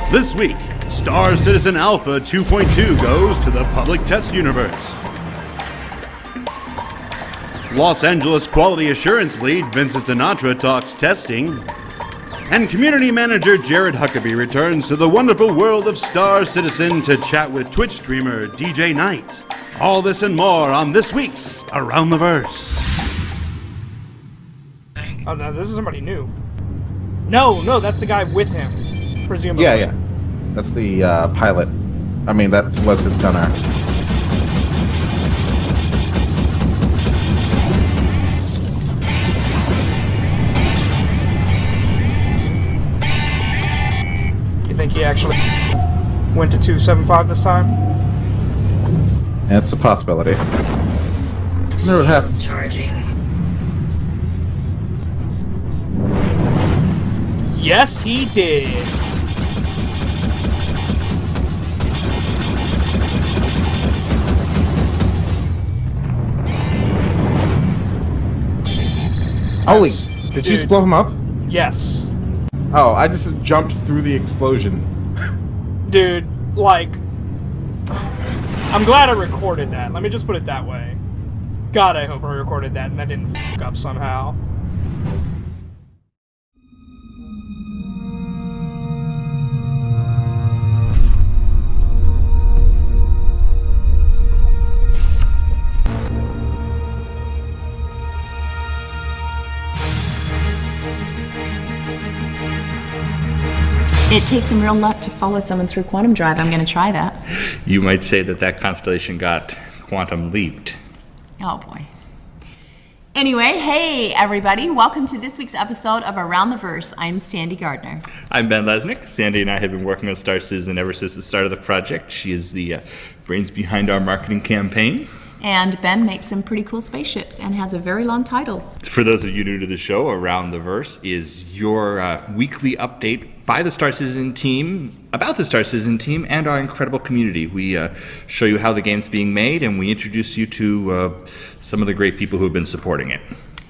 This week, Star Citizen Alpha 2.2 goes to the public test universe. Los Angeles Quality Assurance Lead Vincent Sinatra talks testing. And community manager Jared Huckabee returns to the wonderful world of Star Citizen to chat with Twitch streamer DJ Knight. All this and more on this week's Around the Verse. Oh, no, this is somebody new. No, that's the guy with him, presumably. Yeah. That's the pilot. I mean, that was his gunner. You think he actually went to 275 this time? It's a possibility. No, it has. Charging. Yes, he did. Holy! Did you just blow him up? Yes. Oh, I just jumped through the explosion. Dude, like, I'm glad I recorded that. Let me just put it that way. God, I hope I recorded that and that didn't f*** up somehow. It takes some real luck to follow someone through quantum drive. I'm going to try that. You might say that constellation got quantum leaped. Oh boy. Anyway, hey everybody, welcome to this week's episode of Around the Verse. I'm Sandy Gardner. I'm Ben Lesnick. Sandy and I have been working on Star Citizen ever since the start of the project. She is the brains behind our marketing campaign. And Ben makes some pretty cool spaceships and has a very long title. For those of you new to the show, Around the Verse is your weekly update by the Star Citizen team, about the Star Citizen team and our incredible community. We show you how the game's being made and we introduce you to some of the great people who have been supporting it.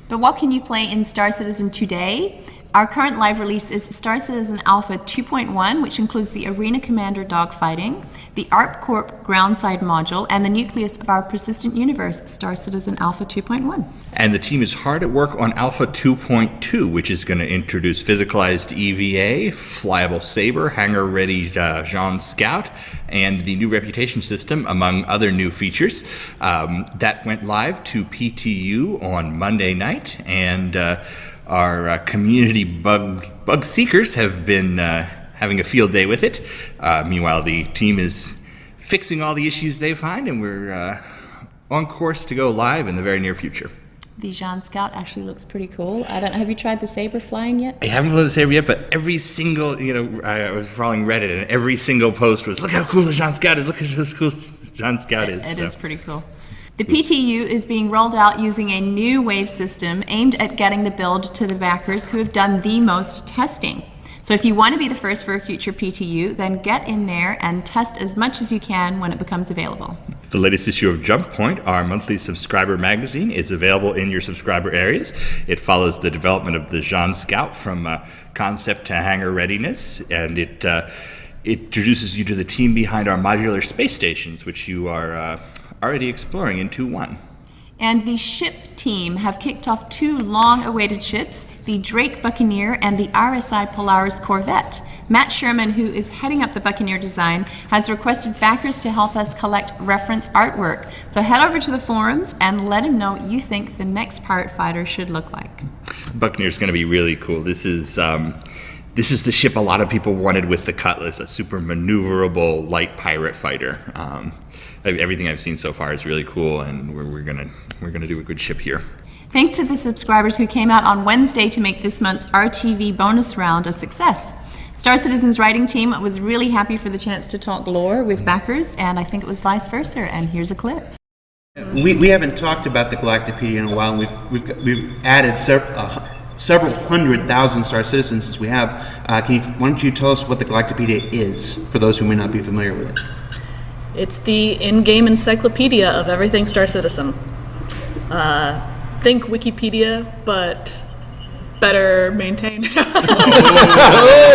But what can you play in Star Citizen today? Our current live release is Star Citizen Alpha 2.1, which includes the Arena Commander dogfighting, the ArcCorp groundside module, and the nucleus of our persistent universe, Star Citizen Alpha 2.1. And the team is hard at work on Alpha 2.2, which is going to introduce physicalized EVA, flyable saber, hangar-ready Jean Scout, and the new reputation system, among other new features. That went live to PTU on Monday night, and our community bug seekers have been having a field day with it. Meanwhile, the team is fixing all the issues they find, and we're on course to go live in the very near future. The Jean Scout actually looks pretty cool. I don't know, have you tried the saber flying yet? I haven't flown the saber yet, but every single, I was following Reddit, and every single post was, look how cool the Jean Scout is, look how cool Jean Scout is. It is pretty cool. The PTU is being rolled out using a new wave system aimed at getting the build to the backers who have done the most testing. So if you want to be the first for a future PTU, then get in there and test as much as you can when it becomes available. The latest issue of Jump Point, our monthly subscriber magazine, is available in your subscriber areas. It follows the development of the Jean Scout from concept to hangar readiness, and it introduces you to the team behind our modular space stations, which you are already exploring in 2.1. And the ship team have kicked off two long-awaited ships, the Drake Buccaneer and the R.S.I. Polaris Corvette. Matt Sherman, who is heading up the Buccaneer design, has requested backers to help us collect reference artwork. So head over to the forums and let him know what you think the next pirate fighter should look like. Buccaneer is going to be really cool. This is the ship a lot of people wanted with the Cutlass, a super maneuverable light pirate fighter. Everything I've seen so far is really cool, and we're gonna do a good ship here. Thanks to the subscribers who came out on Wednesday to make this month's R.T.V. bonus round a success. Star Citizen's writing team was really happy for the chance to talk lore with backers, and I think it was vice versa, and here's a clip. We haven't talked about the Galactopedia in a while, and we've added several 100,000 Star Citizens since we have. Why don't you tell us what the Galactopedia is, for those who may not be familiar with it? It's the in-game encyclopedia of everything Star Citizen. Think Wikipedia, but better maintained.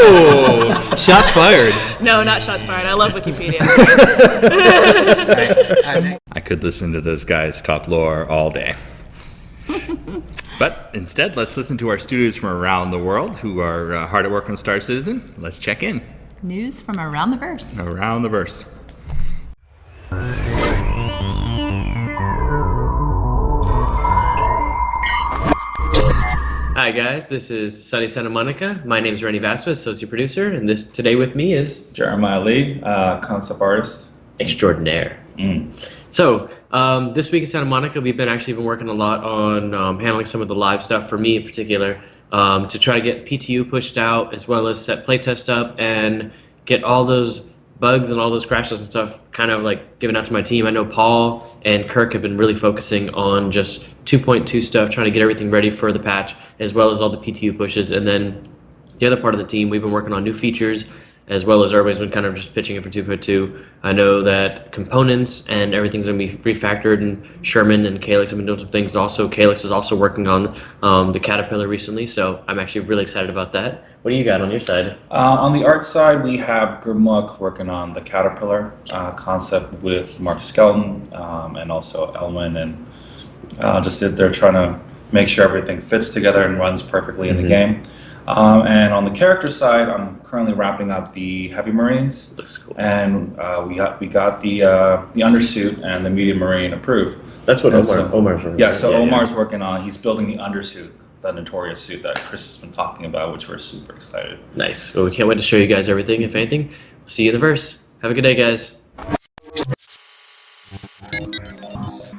Oh, shots fired. No, not shots fired. I love Wikipedia. I could listen to those guys talk lore all day. But instead, let's listen to our studios from around the world who are hard at work on Star Citizen. Let's check in. News from around the verse. Around the verse. Hi guys, this is Sunny Santa Monica. My name is Rennie Vasquez, associate producer, and today with me is Jeremiah Lee, concept artist extraordinaire. So this week in Santa Monica, we've been working a lot on handling some of the live stuff for me in particular, to try to get PTU pushed out as well as set playtest up and get all those bugs and all those crashes and stuff kind of like given out to my team. I know Paul and Kirk have been really focusing on just 2.2 stuff, trying to get everything ready for the patch as well as all the PTU pushes. And then the other part of the team, we've been working on new features as well as everybody's been kind of just pitching it for 2.2. I know that components and everything's going to be refactored, and Sherman and Calyx have been doing some things. Also, Calyx is also working on the Caterpillar recently, so I'm actually really excited about that. What do you got on your side? On the art side, we have Grimlock working on the Caterpillar concept with Mark Skelton and also Elman, and they're trying to make sure everything fits together and runs perfectly in the game. And on the character side, I'm currently wrapping up the Heavy Marines. Looks cool. And we got the undersuit and the Medium Marine approved. That's what And Omar's working Yeah, on. so Omar's working on. He's building the undersuit, the notorious suit that Chris has been talking about, which we're super excited. Nice. Well, we can't wait to show you guys everything. If anything, we'll see you in the verse. Have a good day, guys.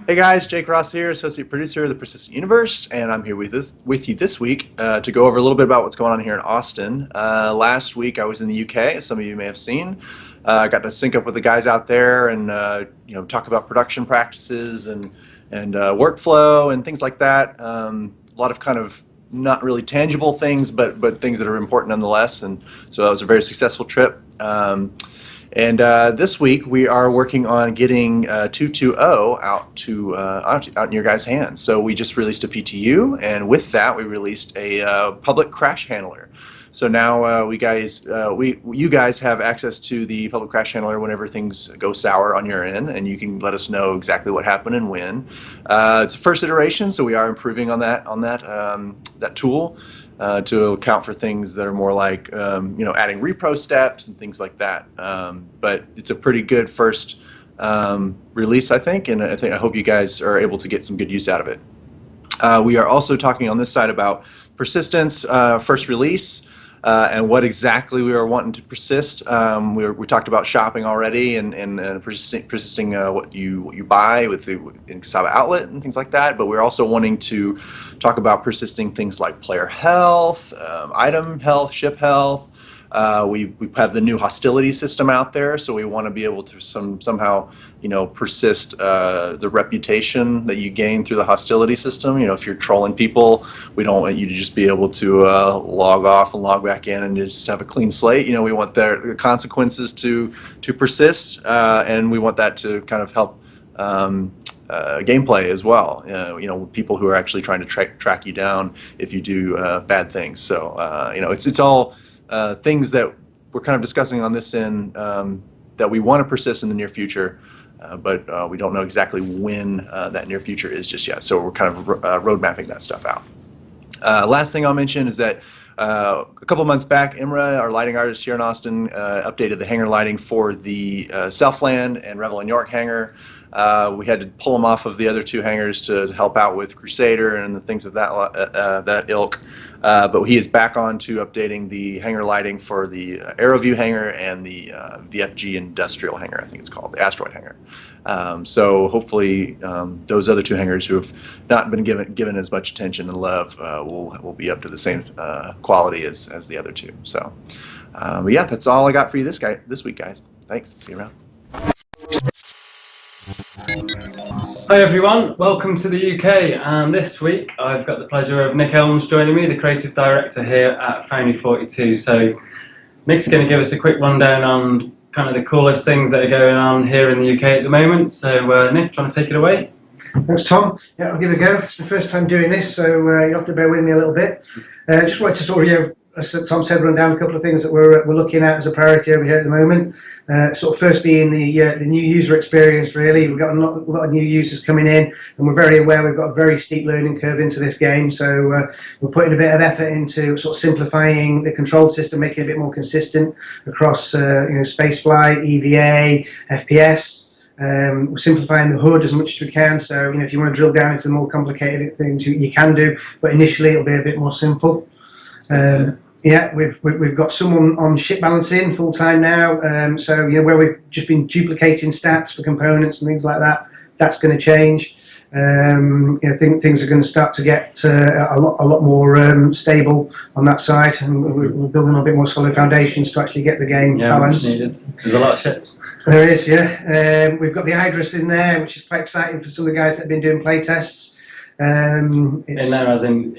Hey guys, Jake Ross here, associate producer of the Persistent Universe, and I'm here with you this week to go over a little bit about what's going on here in Austin. Last week I was in the UK, as some of you may have seen. I got to sync up with the guys out there and talk about production practices and workflow and things like that. A lot of kind of not really tangible things, but things that are important nonetheless. And so that was a very successful trip. And this week we are working on getting 2.2.0 out in your guys' hands. So we just released a PTU, and with that we released a public crash handler. So now you guys have access to the public crash handler whenever things go sour on your end, and you can let us know exactly what happened and when. It's a first iteration, so we are improving on that tool. To account for things that are more like, adding repro steps and things like that. But it's a pretty good first release, I think, and I hope you guys are able to get some good use out of it. We are also talking on this side about persistence, first release, and what exactly we are wanting to persist. We talked about shopping already and persisting what you buy in Kasaba Outlet and things like that, but we're also wanting to talk about persisting things like player health, item health, ship health. We have the new hostility system out there, so we want to be able to somehow persist the reputation that you gain through the hostility system. If you're trolling people, we don't want you to just be able to log off and log back in and just have a clean slate. We want the consequences to persist, and we want that to kind of help gameplay as well. People who are actually trying to track you down if you do bad things. So it's all things that we're kind of discussing on this end that we want to persist in the near future, but we don't know exactly when that near future is just yet. So we're kind of road mapping that stuff out. Last thing I'll mention is that a couple months back, Imra, our lighting artist here in Austin, updated the hangar lighting for the Southland and Revel and York hangar. We had to pull him off of the other two hangars to help out with Crusader and the things of that ilk. But he is back on to updating the hangar lighting for the AeroView hangar and the VFG Industrial hangar, I think it's called, the Asteroid hangar. So hopefully those other two hangars who have not been given as much attention and love will be up to the same quality as the other two. So but yeah, that's all I got for you this week, guys. Thanks. See you around. Hi everyone, welcome to the UK, and this week I've got the pleasure of Nick Elms joining me, the creative director here at Foundry 42. So Nick's going to give us a quick rundown on kind of the coolest things that are going on here in the UK at the moment. So Nick, do you want to take it away? Thanks, Tom. Yeah, I'll give it a go. It's the first time doing this, so you'll have to bear with me a little bit. Just wanted to sort of, as Tom said, run down a couple of things that we're looking at as a priority over here at the moment. Sort of first being the new user experience, really. We've got a lot of new users coming in, and we're very aware we've got a very steep learning curve into this game, so we're putting a bit of effort into sort of simplifying the control system, making it a bit more consistent across spaceflight, EVA, FPS. We're simplifying the HUD as much as we can, so if you want to drill down into the more complicated things, you can do, but initially it'll be a bit more simple. Yeah, we've got someone on ship balancing full time now, so where we've just been duplicating stats for components and things like that, that's going to change. I think things are going to start to get a lot more stable on that side, and we're building a bit more solid foundations to actually get the game balanced. Needed. There's a lot of ships. There is, yeah. We've got the Hydrus in there, which is quite exciting for some of the guys that have been doing play tests. In there, as in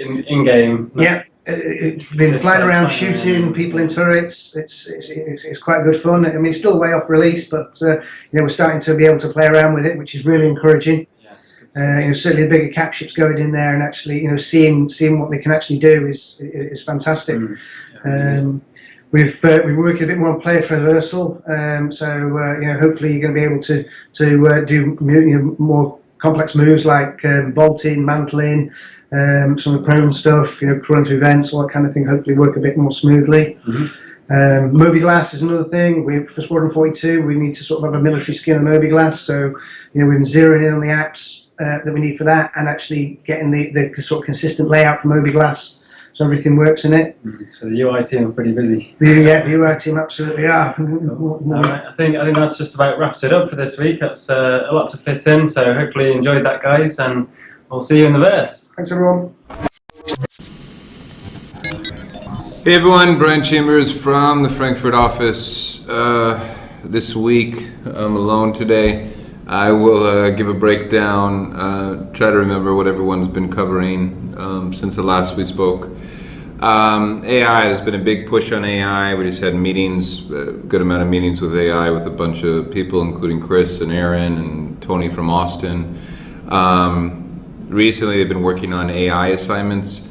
game. Yeah. It's been flying around shooting people in turrets. It's quite good fun. I mean, it's still way off release, but we're starting to be able to play around with it, which is really encouraging. Certainly the bigger cap ships going in there and actually seeing what they can actually do is fantastic. We're working a bit more on player traversal, so hopefully you're going to be able to do more complex moves like vaulting, mantling. Some of the prone stuff, running through vents, all that kind of thing, hopefully work a bit more smoothly. Moby-Glass is another thing. For Squadron 42, we need to sort of have a military skin on Moby-Glass, so we've been zeroing in on the apps that we need for that, and actually getting the sort of consistent layout for Moby-Glass, so everything works in it. So the UI team are pretty busy. The UI team absolutely are. Alright, I think that's just about wraps it up for this week. That's a lot to fit in, so hopefully you enjoyed that, guys, and we'll see you in the verse. Thanks, everyone. Hey everyone, Brian Chambers from the Frankfurt office. This week, I'm alone today. I will give a breakdown, try to remember what everyone's been covering since the last we spoke. AI, there's been a big push on AI. We just had meetings, a good amount of meetings with AI with a bunch of people, including Chris and Aaron and Tony from Austin. Recently, they've been working on AI assignments.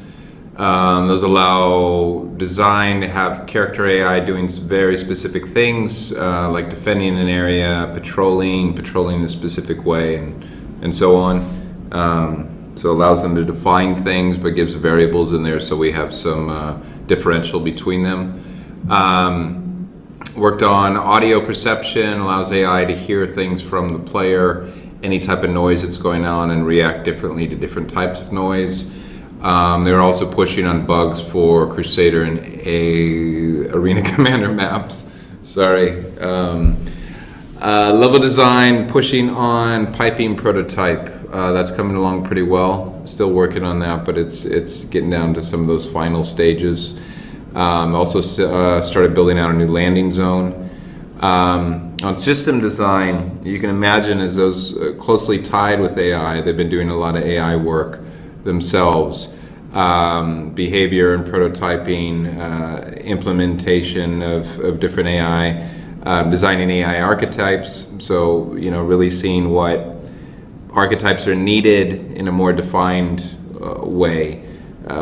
Those allow design to have character AI doing very specific things, like defending an area, patrolling in a specific way, and so on. So it allows them to define things, but gives variables in there, so we have some differential between them. Worked on audio perception, allows AI to hear things from the player, any type of noise that's going on, and react differently to different types of noise. They're also pushing on bugs for Crusader and Arena Commander maps. Sorry. Level design, pushing on piping prototype. That's coming along pretty well. Still working on that, but it's getting down to some of those final stages. Also started building out a new landing zone. On system design, you can imagine as those closely tied with AI, they've been doing a lot of AI work themselves. Behavior and prototyping, implementation of different AI, designing AI archetypes. So, really seeing what archetypes are needed in a more defined way.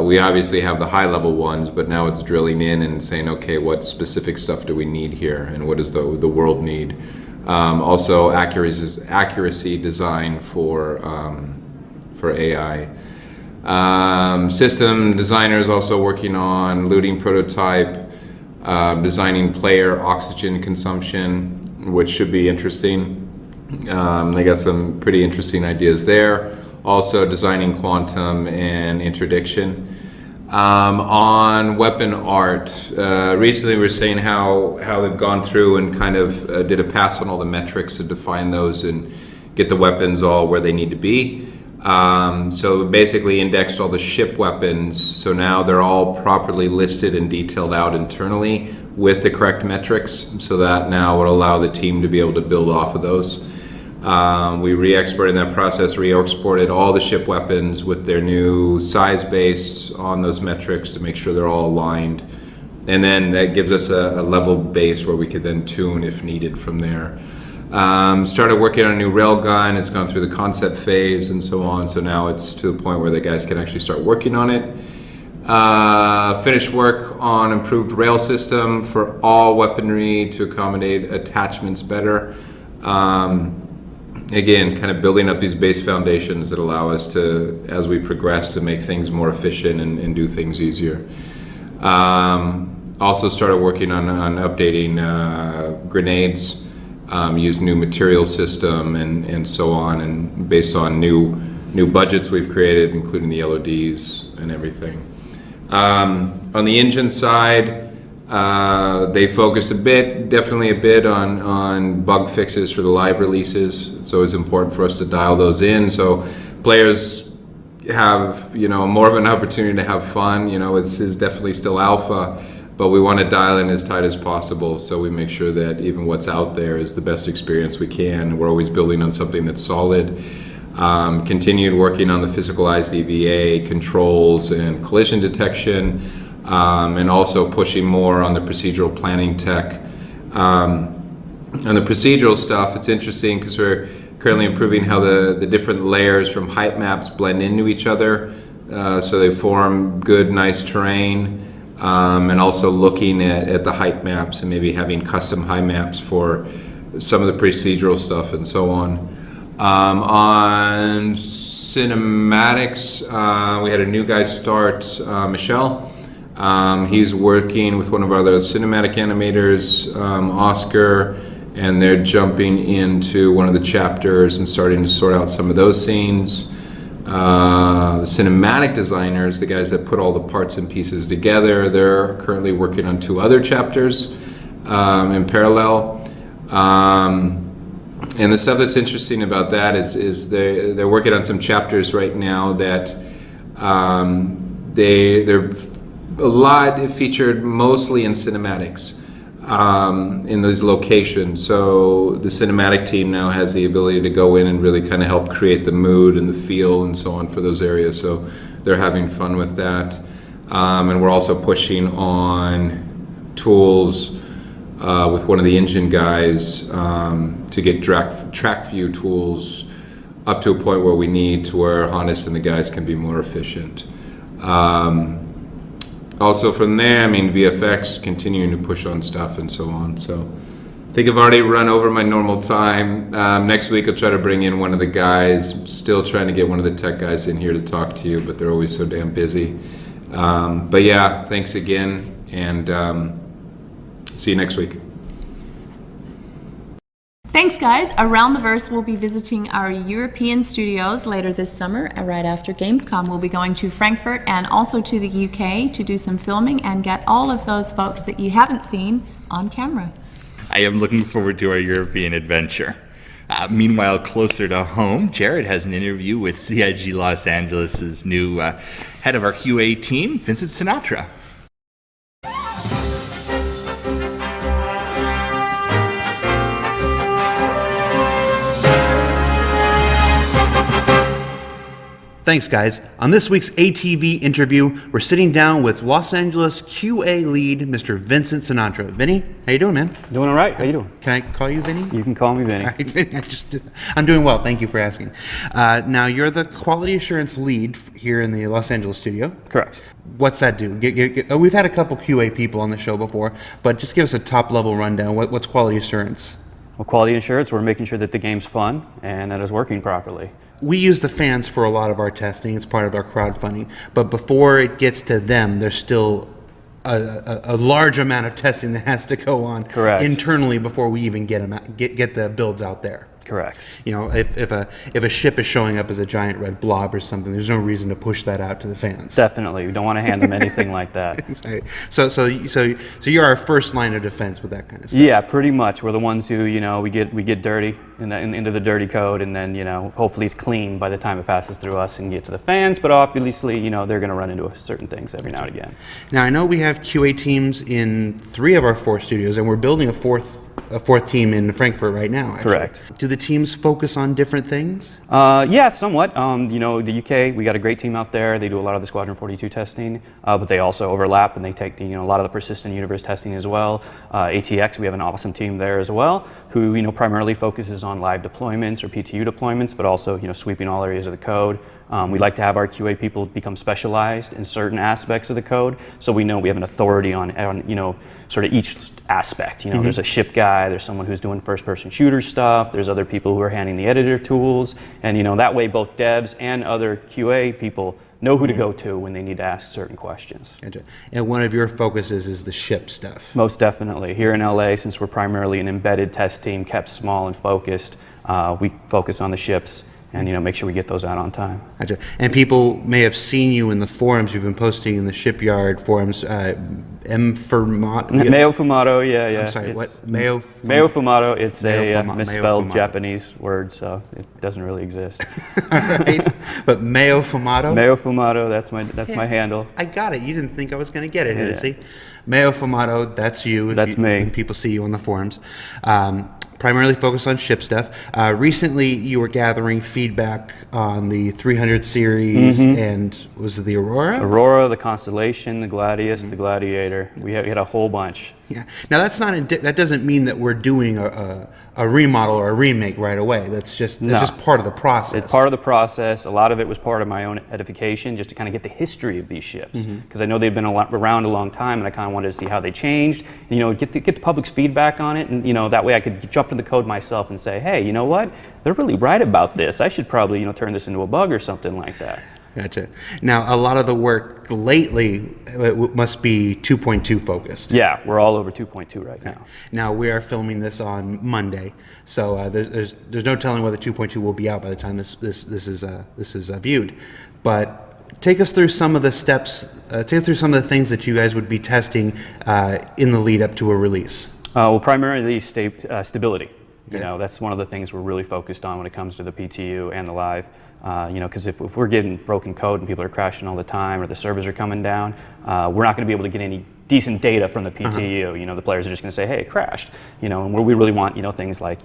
We obviously have the high level ones, but now it's drilling in and saying, okay, what specific stuff do we need here, and what does the world need? Also, accuracy design for AI. System designers also working on looting prototype, designing player oxygen consumption, which should be interesting. They got some pretty interesting ideas there. Also designing quantum and interdiction. On weapon art, recently we were saying how they've gone through and kind of did a pass on all the metrics to define those and get the weapons all where they need to be. So basically indexed all the ship weapons, so now they're all properly listed and detailed out internally with the correct metrics, so that now would allow the team to be able to build off of those. We re-exported that process, re-exported all the ship weapons with their new size base on those metrics to make sure they're all aligned. And then that gives us a level base where we could then tune if needed from there. Started working on a new railgun. It's gone through the concept phase and so on. So now it's to the point where the guys can actually start working on it. Finished work on improved rail system for all weaponry to accommodate attachments better. Again, kind of building up these base foundations that allow us to, as we progress, to make things more efficient and do things easier. Also started working on updating grenades. Use new material system and so on, and based on new budgets we've created, including the LODs and everything. On the engine side, they focused definitely a bit on bug fixes for the live releases. It's always important for us to dial those in so players have more of an opportunity to have fun. This is definitely still alpha, but we want to dial in as tight as possible so we make sure that even what's out there is the best experience we can. We're always building on something that's solid. Continued working on the physicalized EVA controls and collision detection, and also pushing more on the procedural planning tech. On the procedural stuff, it's interesting because we're currently improving how the different layers from height maps blend into each other, so they form good, nice terrain. And also looking at the height maps and maybe having custom height maps for some of the procedural stuff and so on. On cinematics, we had a new guy start, Michelle. He's working with one of our other cinematic animators, Oscar, and they're jumping into one of the chapters and starting to sort out some of those scenes. The cinematic designers, the guys that put all the parts and pieces together, they're currently working on 2 other chapters in parallel. And the stuff that's interesting about that is they're working on some chapters right now that they're a lot featured mostly in cinematics. In those locations. So the cinematic team now has the ability to go in and really kind of help create the mood and the feel and so on for those areas. So they're having fun with that. And we're also pushing on tools with one of the engine guys to get track view tools up to a point where we need to where Hannes and the guys can be more efficient. Also from there, VFX, continuing to push on stuff and so on. So I think I've already run over my normal time. Next week I'll try to bring in one of the guys. Still trying to get one of the tech guys in here to talk to you, but they're always so damn busy. But yeah, thanks again, and see you next week. Thanks, guys. Around the Verse will be visiting our European studios later this summer. Right after Gamescom, we'll be going to Frankfurt and also to the UK to do some filming and get all of those folks that you haven't seen on camera. I am looking forward to our European adventure. Meanwhile, closer to home, Jared has an interview with CIG Los Angeles' new head of our QA team, Vincent Sinatra. Thanks, guys. On this week's A.T.V. interview, we're sitting down with Los Angeles QA lead, Mr. Vincent Sinatra. Vinny, how you doing, man? Doing all right. How you doing? Can I call you Vinny? You can call me Vinny. All right, Vinny, I'm doing well. Thank you for asking. Now, you're the quality assurance lead here in the Los Angeles studio. Correct. What's that do? We've had a couple QA people on the show before, but just give us a top-level rundown. What's quality assurance? Well, quality assurance, we're making sure that the game's fun and that it's working properly. We use the fans for a lot of our testing. It's part of our crowdfunding. But before it gets to them, there's still a large amount of testing that has to go on internally before we even get the builds out there. Correct. You know, if a ship is showing up as a giant red blob or something, there's no reason to push that out to the fans. Definitely, we don't want to hand them anything like that. So you're our first line of defense with that kind of stuff. Yeah, pretty much. We're the ones who, we get dirty into the dirty code, and then hopefully it's clean by the time it passes through us and get to the fans. But obviously, they're going to run into certain things every now and again. Now I know we have QA teams in 3 of our 4 studios, and we're building a 4th fourth team in Frankfurt right now. Actually. Correct. Do the teams focus on different things? Yeah, somewhat. You know, the UK, we got a great team out there. They do a lot of the Squadron 42 testing, but they also overlap and they take a lot of the persistent universe testing as well. ATX, we have an awesome team there as well, who primarily focuses on live deployments or PTU deployments, but also sweeping all areas of the code. We like to have our QA people become specialized in certain aspects of the code, so we know we have an authority on sort of each aspect. There's a ship guy, there's someone who's doing first-person shooter stuff, there's other people who are handling the editor tools, and that way both devs and other QA people know who to go to when they need to ask certain questions. Gotcha. And one of your focuses is the ship stuff. Most definitely. Here in LA, since we're primarily an embedded test team, kept small and focused, we focus on the ships and make sure we get those out on time. Gotcha. And people may have seen you in the forums. You've been posting in the shipyard forums. Mayo Fumato, yeah. I'm sorry, what? Mayo Fumato. It's a misspelled Fumato. Japanese word, so it doesn't really exist. Right. But Mayo Fumato. Mayo Fumato. That's my handle. I got it. You didn't think I was going to get it, did you? See, Mayo Fumato. That's you. That's me. When people see you on the forums. Primarily focused on ship stuff. Recently, you were gathering feedback on the 300 series and was it the Aurora? Aurora, the Constellation, the Gladius, the Gladiator. We had a whole bunch. Yeah. Now that's not that doesn't mean that we're doing a remodel or a remake right away. That's just part of the process. It's part of the process. A lot of it was part of my own edification, just to kind of get the history of these ships, because I know they've been around a long time, and I kind of wanted to see how they changed. And, get the public's feedback on it, and that way I could jump to the code myself and say, hey, you know what? They're really right about this. I should probably turn this into a bug or something like that. Gotcha. Now, a lot of the work lately must be 2.2 focused. Yeah, we're all over 2.2 right now. Now, we are filming this on Monday, so there's no telling whether 2.2 will be out by the time this is viewed. But take us through some of the steps. Take us through some of the things that you guys would be testing in the lead up to a release. Well, primarily stability. Okay. That's one of the things we're really focused on when it comes to the PTU and the live. Because if we're getting broken code and people are crashing all the time or the servers are coming down, we're not going to be able to get any decent data from the PTU. The players are just going to say, hey, it crashed. And where we really want, things like,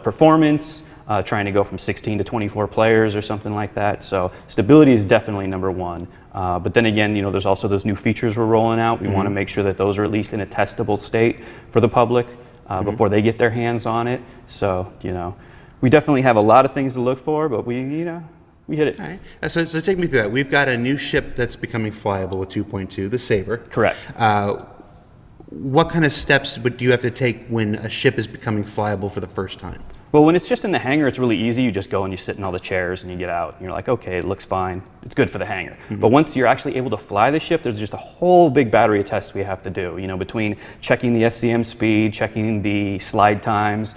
performance, trying to go from 16 to 24 players or something like that. So stability is definitely number one. But then again, there's also those new features we're rolling out. We want to make sure that those are at least in a testable state for the public before they get their hands on it. So, we definitely have a lot of things to look for, but we hit it. All right. So take me through that. We've got a new ship that's becoming flyable with 2.2, the Saber. Correct. What kind of steps do you have to take when a ship is becoming flyable for the first time? Well, when it's just in the hangar, it's really easy. You just go and you sit in all the chairs and you get out. And you're like, okay, it looks fine. It's good for the hangar. But once you're actually able to fly the ship, there's just a whole big battery of tests we have to do. Between checking the SCM speed, checking the slide times,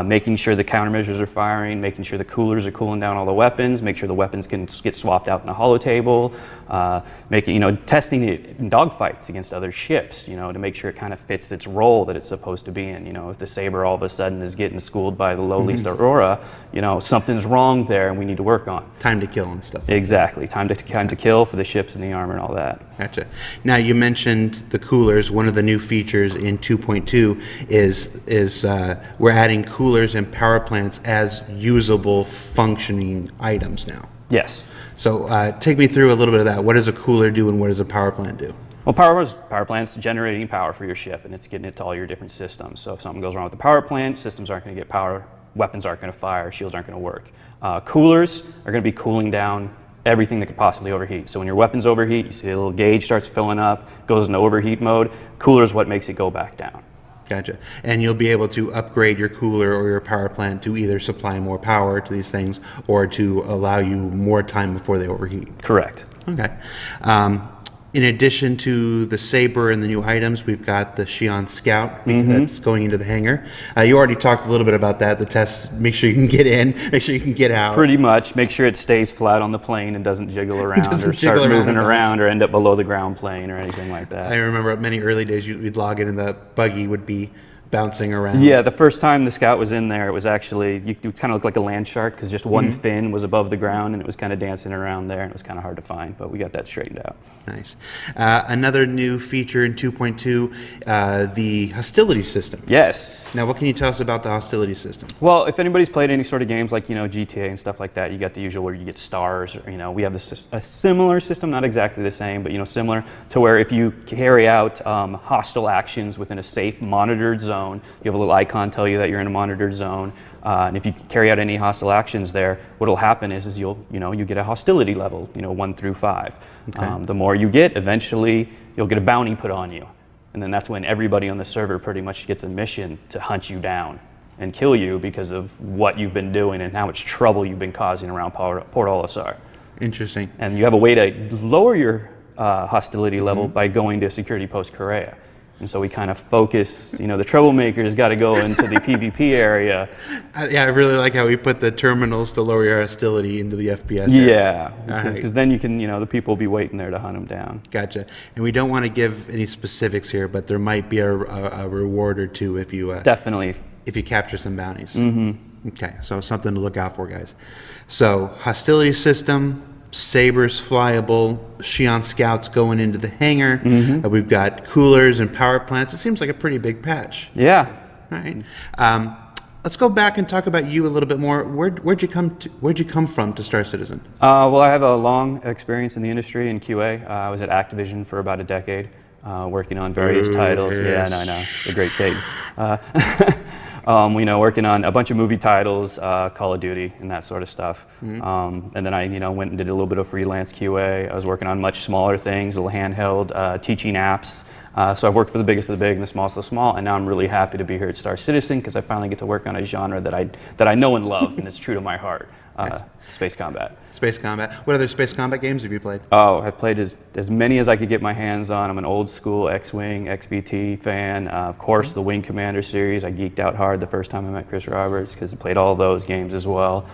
making sure the countermeasures are firing, making sure the coolers are cooling down all the weapons, make sure the weapons can get swapped out in the holo table, testing it in dogfights against other ships, to make sure it kind of fits its role that it's supposed to be in. If the Saber all of a sudden is getting schooled by the lowliest Aurora, something's wrong there and we need to work on. Time to kill and stuff. Exactly, time to kill for the ships and the armor and all that. Gotcha. Now you mentioned the coolers. One of the new features in 2.2 is we're adding coolers and power plants as usable functioning items now. Yes. So take me through a little bit of that. What does a cooler do and what does a power plant do? Well, power plant's generating power for your ship and it's getting it to all your different systems. So if something goes wrong with the power plant, systems aren't going to get power, weapons aren't going to fire, shields aren't going to work. Coolers are going to be cooling down everything that could possibly overheat. So when your weapons overheat, you see a little gauge starts filling up, goes into overheat mode. Cooler is what makes it go back down. Gotcha. And you'll be able to upgrade your cooler or your power plant to either supply more power to these things or to allow you more time before they overheat. Correct. Okay. In addition to the Saber and the new items, we've got the Xi'an Scout that's going into the hangar. You already talked a little bit about that. The test, make sure you can get in, make sure you can get out. Pretty much. Make sure it stays flat on the plane and doesn't jiggle around or start moving around or end up below the ground plane or anything like that. I remember many early days, we'd log in and the buggy would be bouncing around. Yeah, the first time the Scout was in there, it was actually, you kind of looked like a land shark because just one fin was above the ground and it was kind of dancing around there and it was kind of hard to find, but we got that straightened out. Nice. Another new feature in 2.2, the hostility system. Yes. Now, what can you tell us about the hostility system? Well, if anybody's played any sort of games like, GTA and stuff like that, you got the usual where you get stars, or, we have a similar system, not exactly the same, but, similar to where if you carry out hostile actions within a safe monitored zone, you have a little icon tell you that you're in a monitored zone, and if you carry out any hostile actions there, what will happen is you get a hostility level, 1 through 5. Okay. The more you get, eventually you'll get a bounty put on you, and then that's when everybody on the server pretty much gets a mission to hunt you down and kill you because of what you've been doing and how much trouble you've been causing around Port Olisar. Interesting. And you have a way to lower your hostility level by going to Security Post Correa. And so we kind of focus, the troublemakers got to go into the PvP area. Yeah, I really like how we put the terminals to lower your hostility into the FPS area. Yeah, because then you can, the people will be waiting there to hunt them down. Gotcha. And we don't want to give any specifics here, but there might be a reward or two if you definitely if you capture some bounties. Okay, so something to look out for, guys. So hostility system. Sabers flyable, Xi'an scouts going into the hangar. We've got coolers and power plants. It seems like a pretty big patch. Yeah. All right. Let's go back and talk about you a little bit more. Where'd you come from to Star Citizen? Well, I have a long experience in the industry in QA. I was at Activision for about a decade, working on various titles. Yes. Yeah, I know. The Great Satan. Working on a bunch of movie titles, Call of Duty, and that sort of stuff. And then I, went and did a little bit of freelance QA. I was working on much smaller things, little handheld teaching apps. So I've worked for the biggest of the big and the smallest of the small, and now I'm really happy to be here at Star Citizen because I finally get to work on a genre that I know and love, and it's true to my heart. Space combat. Space combat. What other space combat games have you played? Oh, I've played as many as I could get my hands on. I'm an old school X-Wing, XBT fan. Of course, the Wing Commander series. I geeked out hard the first time I met Chris Roberts because I played all those games as well.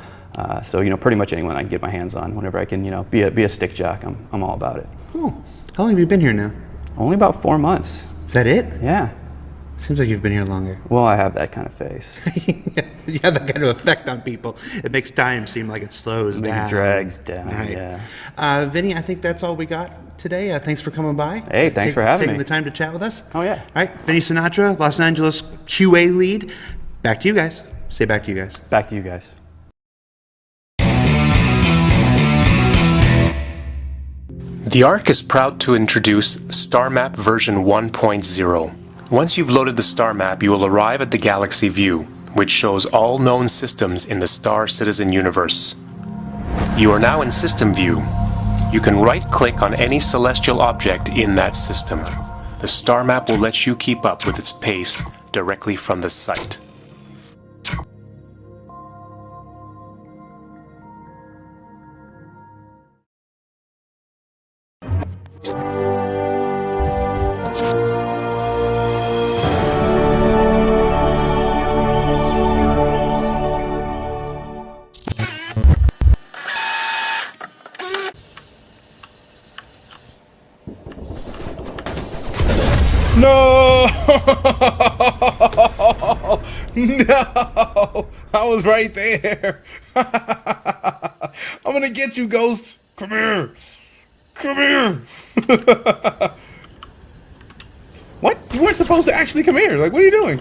So, pretty much anyone I can get my hands on whenever I can, be a stick jock. I'm all about it. Cool. How long have you been here now? Only about 4 months. Is that it? Yeah. Seems like you've been here longer. Well, I have that kind of face. You have that kind of effect on people. It makes time seem like it slows down. It drags down, right. Yeah. Vinny, I think that's all we got today. Thanks for coming by. Hey, thanks for having me. Taking the time to chat with us. Oh, yeah. All right, Vinny Sinatra, Los Angeles QA lead. Back to you guys. Say back to you guys. Back to you guys. The ARC is proud to introduce Star Map version 1.0. Once you've loaded the star map, you will arrive at the Galaxy View, which shows all known systems in the Star Citizen universe. You are now in System View. You can right-click on any celestial object in that system. The star map will let you keep up with its pace directly from the site. No! No! I was right there. I'm gonna get you, Ghost. Come here. Come here. What? You weren't supposed to actually come here. Like, what are you doing?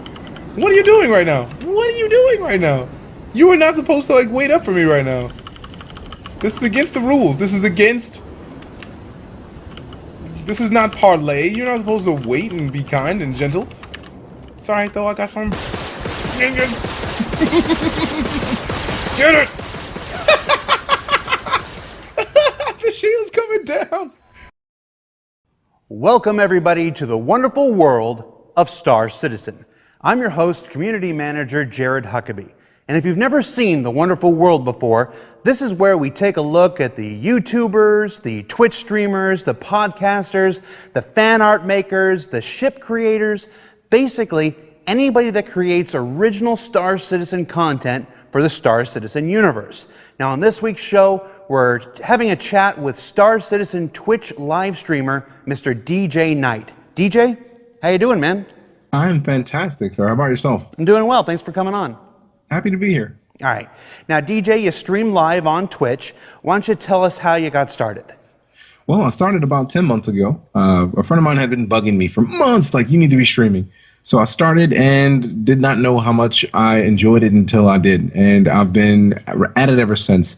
What are you doing right now? What are you doing right now? You were not supposed to, wait up for me right now. This is against the rules. This is against... This is not parlay. You're not supposed to wait and be kind and gentle. It's alright though, I got some. Get it! The shield's coming down. Welcome everybody to the wonderful world of Star Citizen. I'm your host, Community Manager Jared Huckabee. And if you've never seen the wonderful world before, this is where we take a look at the YouTubers, the Twitch streamers, the podcasters, the fan art makers, the ship creators, basically anybody that creates original Star Citizen content for the Star Citizen universe. Now on this week's show, we're having a chat with Star Citizen Twitch live streamer, Mr. DJ Knight. DJ, how you doing, man? I'm fantastic, sir. How about yourself? I'm doing well. Thanks for coming on. Happy to be here. All right. Now, DJ, you stream live on Twitch. Why don't you tell us how you got started? Well, I started about 10 months ago. A friend of mine had been bugging me for months, like, you need to be streaming. So I started and did not know how much I enjoyed it until I did. And I've been at it ever since.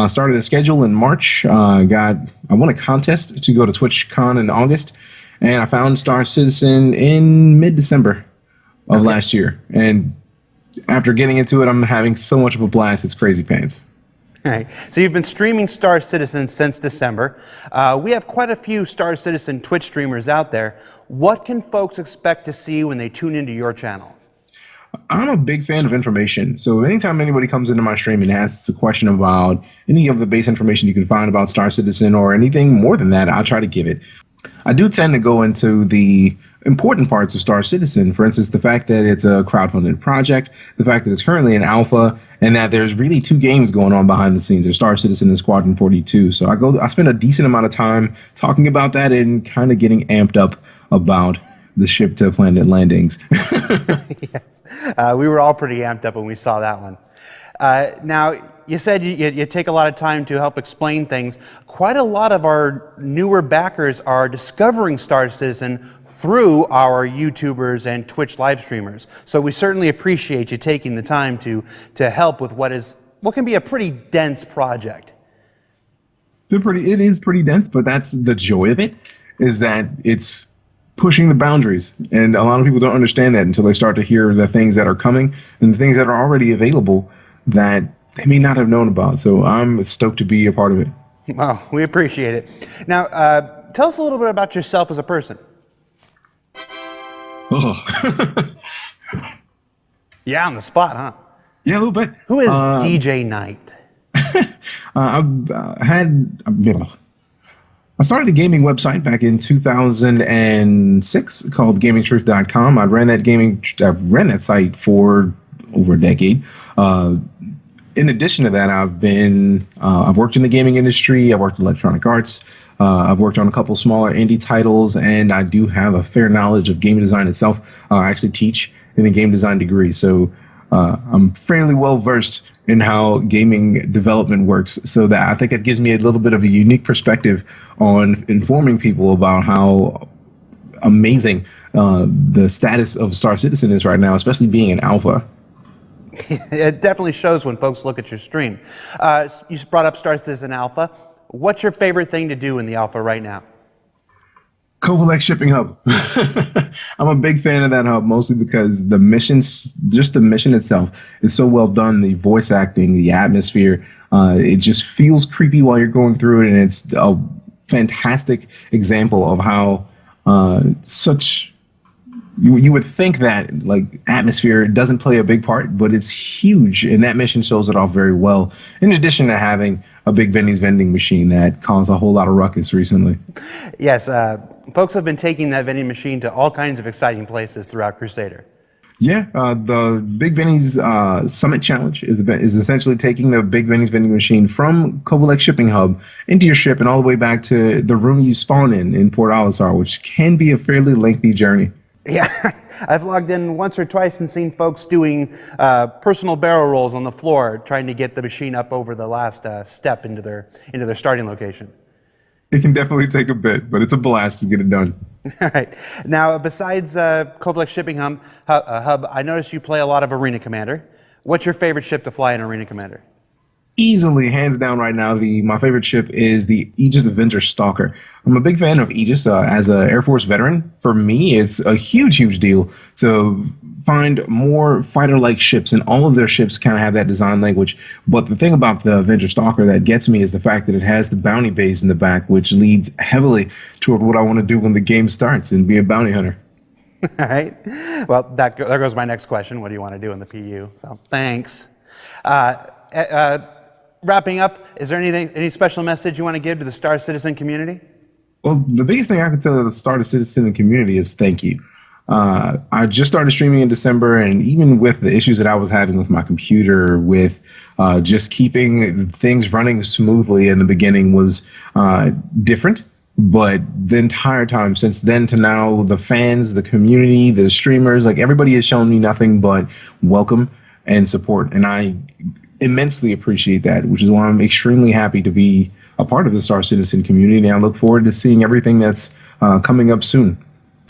Started a schedule in March. I won a contest to go to TwitchCon in August. And I found Star Citizen in mid-December of last year. And after getting into it, I'm having so much of a blast. It's crazy pants. All right. So you've been streaming Star Citizen since December. We have quite a few Star Citizen Twitch streamers out there. What can folks expect to see when they tune into your channel? I'm a big fan of information. So anytime anybody comes into my stream and asks a question about any of the base information you can find about Star Citizen or anything more than that, I'll try to give it. I do tend to go into the important parts of Star Citizen. For instance, the fact that it's a crowdfunded project, the fact that it's currently in alpha, and that there's really two games going on behind the scenes. There's Star Citizen and Squadron 42. So I spend a decent amount of time talking about that and kind of getting amped up about the ship to planet landings. Yes. We were all pretty amped up when we saw that one. Now, you said you take a lot of time to help explain things. Quite a lot of our newer backers are discovering Star Citizen through our YouTubers and Twitch live streamers. So we certainly appreciate you taking the time to help with what can be a pretty dense project. It is pretty dense, but that's the joy of it, is that it's pushing the boundaries. And a lot of people don't understand that until they start to hear the things that are coming and the things that are already available that they may not have known about. So I'm stoked to be a part of it. Well, we appreciate it. Now, tell us a little bit about yourself as a person. Oh. Yeah, on the spot, huh? Yeah, a little bit. Who is DJ Knight? I started a gaming website back in 2006 called GamingTruth.com. I ran that site for over a decade. In addition to that, I've worked in the gaming industry. I've worked in electronic arts. I've worked on a couple smaller indie titles, and I do have a fair knowledge of game design itself. I actually teach in a game design degree, so I'm fairly well versed in how gaming development works. So that I think it gives me a little bit of a unique perspective on informing people about how amazing the status of Star Citizen is right now, especially being in alpha. It definitely shows when folks look at your stream. You brought up Star Citizen Alpha. What's your favorite thing to do in the alpha right now? Kovalex Shipping Hub. I'm a big fan of that hub, mostly because the mission itself is so well done. The voice acting, the atmosphere, it just feels creepy while you're going through it, and it's a fantastic example of how you would think that like atmosphere doesn't play a big part, but it's huge, and that mission shows it off very well. In addition to having a big Benny's vending machine that caused a whole lot of ruckus recently. Yes, folks have been taking that vending machine to all kinds of exciting places throughout Crusader. Yeah, the Big Benny's Summit Challenge is essentially taking the Big Benny's vending machine from Kovalex Shipping Hub into your ship and all the way back to the room you spawn in Port Olisar, which can be a fairly lengthy journey. Yeah, I've logged in once or twice and seen folks doing personal barrel rolls on the floor, trying to get the machine up over the last step into their starting location. It can definitely take a bit, but it's a blast to get it done. All right. Now, besides Kovalex Shipping Hub, I noticed you play a lot of Arena Commander. What's your favorite ship to fly in Arena Commander? Easily, hands down right now, my favorite ship is the Aegis Avenger Stalker. I'm a big fan of Aegis as an Air Force veteran. For me, it's a huge, huge deal to find more fighter-like ships, and all of their ships kind of have that design language. But the thing about the Avenger Stalker that gets me is the fact that it has the bounty base in the back, which leads heavily toward what I want to do when the game starts and be a bounty hunter. All right. Well, there goes my next question. What do you want to do in the PU? So, thanks. Wrapping up, is there any special message you want to give to the Star Citizen community? Well, the biggest thing I can tell the Star Citizen community is thank you. I just started streaming in December, and even with the issues that I was having with my computer, with just keeping things running smoothly in the beginning was different. but the entire time since then to now, the fans, the community, the streamers, like everybody has shown me nothing but welcome and support. And I immensely appreciate that, which is why I'm extremely happy to be a part of the Star Citizen community. And I look forward to seeing everything that's coming up soon.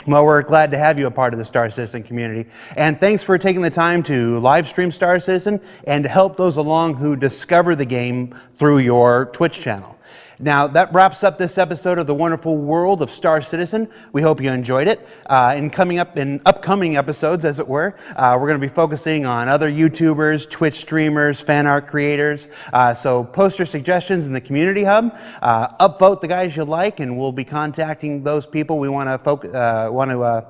Well, we're glad to have you a part of the Star Citizen community. And thanks for taking the time to live stream Star Citizen and to help those along who discover the game through your Twitch channel. Now, that wraps up this episode of The Wonderful World of Star Citizen. We hope you enjoyed it. In upcoming episodes, as it were, we're going to be focusing on other YouTubers, Twitch streamers, fan art creators. So post your suggestions in the community hub. Upvote the guys you like, and we'll be contacting those people we want to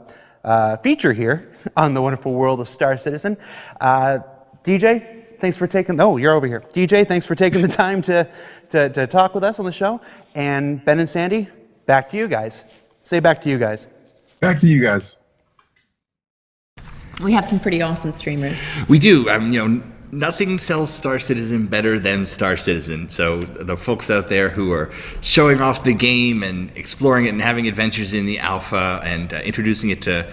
feature here on The Wonderful World of Star Citizen. DJ? Thanks for taking, oh, you're over here. DJ, thanks for taking the time to talk with us on the show. And Ben and Sandy, back to you guys. Say back to you guys. Back to you guys. We have some pretty awesome streamers. We do. Nothing sells Star Citizen better than Star Citizen. So the folks out there who are showing off the game and exploring it and having adventures in the alpha and introducing it to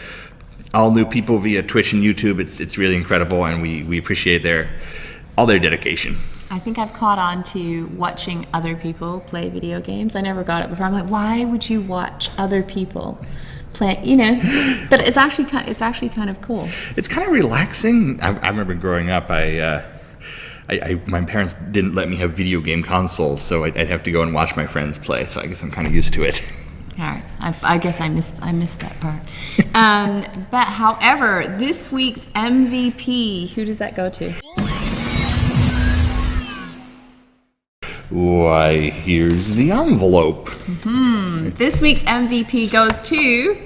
all new people via Twitch and YouTube, it's really incredible, and we appreciate all their dedication. I think I've caught on to watching other people play video games. I never got it before. I'm like, why would you watch other people play? But it's actually kind of cool. It's kind of relaxing. I remember growing up, my parents didn't let me have video game consoles, so I'd have to go and watch my friends play. So I guess I'm kind of used to it. All right, I guess I missed that part. But however, this week's MVP, who does that go to? Why, here's the envelope. This week's MVP goes to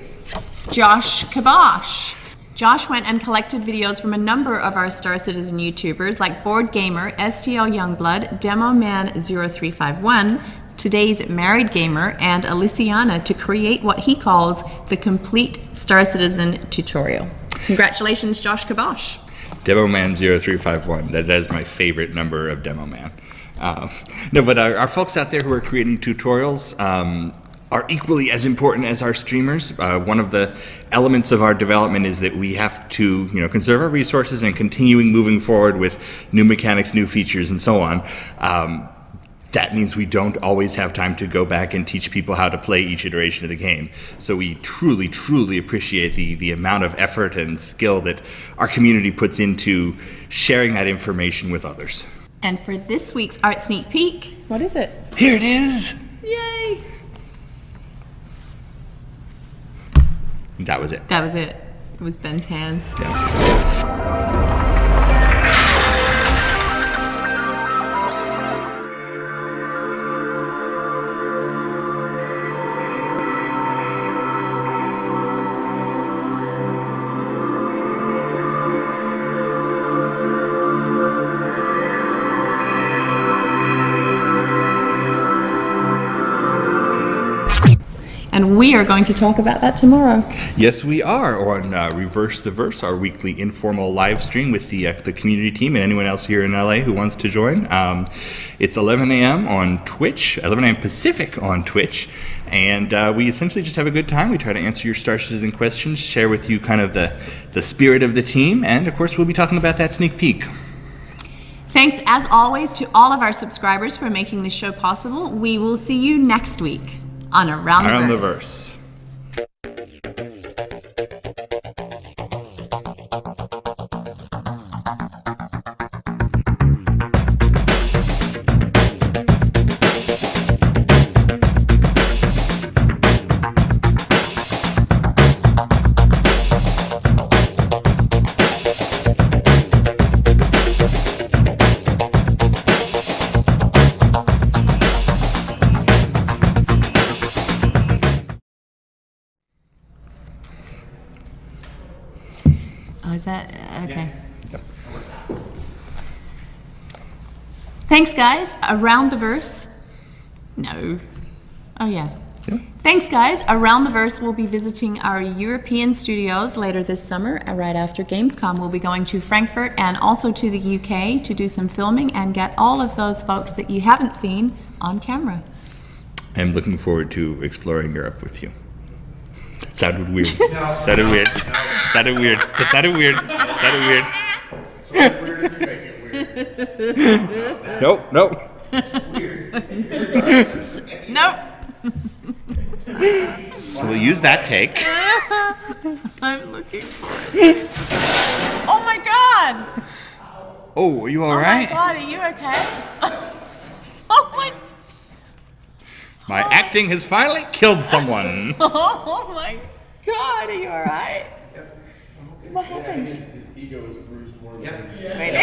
Josh Kabosh. Josh went and collected videos from a number of our Star Citizen YouTubers like Board Gamer, STL Youngblood, Demo Man 0351, Today's Married Gamer, and Aliciana to create what he calls the complete Star Citizen tutorial. Congratulations, Josh Kabosh. Demo Man 0351. That is my favorite number of Demo Man. But our folks out there who are creating tutorials are equally as important as our streamers. One of the elements of our development is that we have to, conserve our resources and continuing moving forward with new mechanics, new features, and so on. That means we don't always have time to go back and teach people how to play each iteration of the game. So we truly, truly appreciate the amount of effort and skill that our community puts into sharing that information with others. And for this week's Art Sneak Peek, what is it? Here it is! Yay! That was it. That was it. It was Ben's hands. Yeah. And we are going to talk about that tomorrow. Yes, we are on Reverse the Verse, our weekly informal live stream with the community team and anyone else here in LA who wants to join. It's 11 a.m. on Twitch, 11 a.m. Pacific on Twitch, and we essentially just have a good time. We try to answer your Star Citizen questions, share with you kind of the spirit of the team, and of course we'll be talking about that sneak peek. Thanks, as always, to all of our subscribers for making this show possible. We will see you next week on Around the Verse. Is that okay? Yeah. Thanks, guys. Around the Verse. No. Oh, yeah. Thanks, guys. Around the Verse will be visiting our European studios later this summer. Right after Gamescom, we'll be going to Frankfurt and also to the UK to do some filming and get all of those folks that you haven't seen on camera. I'm looking forward to exploring Europe with you. That sounded weird. Sounded weird. Sounded weird. It sounded weird. Sounded weird. Nope. Nope. Nope. So we'll use that take. I'm looking for it. Oh my god! Oh, are you all right? Oh my god, are you okay? Oh my... My acting has finally killed someone. Oh my god, are you alright? What happened? His ego is bruised more than his... Wait.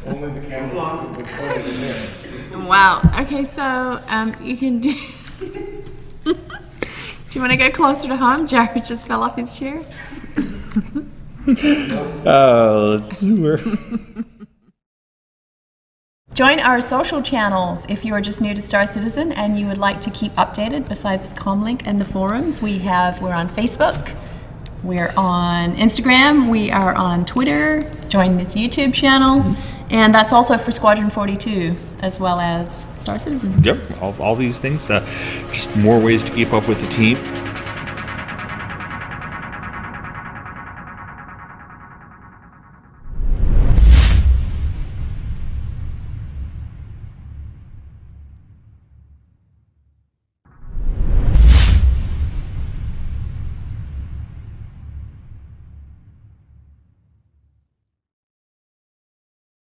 Only the camera would point it in there. Wow. Okay, so you can do... Do you want to go closer to home? Jared just fell off his chair. Oh, let's see. Join our social channels if you are just new to Star Citizen and you would like to keep updated. Besides the comlink and the forums, we're on Facebook, we're on Instagram, we are on Twitter. Join this YouTube channel, and that's also for Squadron 42 as well as Star Citizen. Yep, all these things. Just more ways to keep up with the team.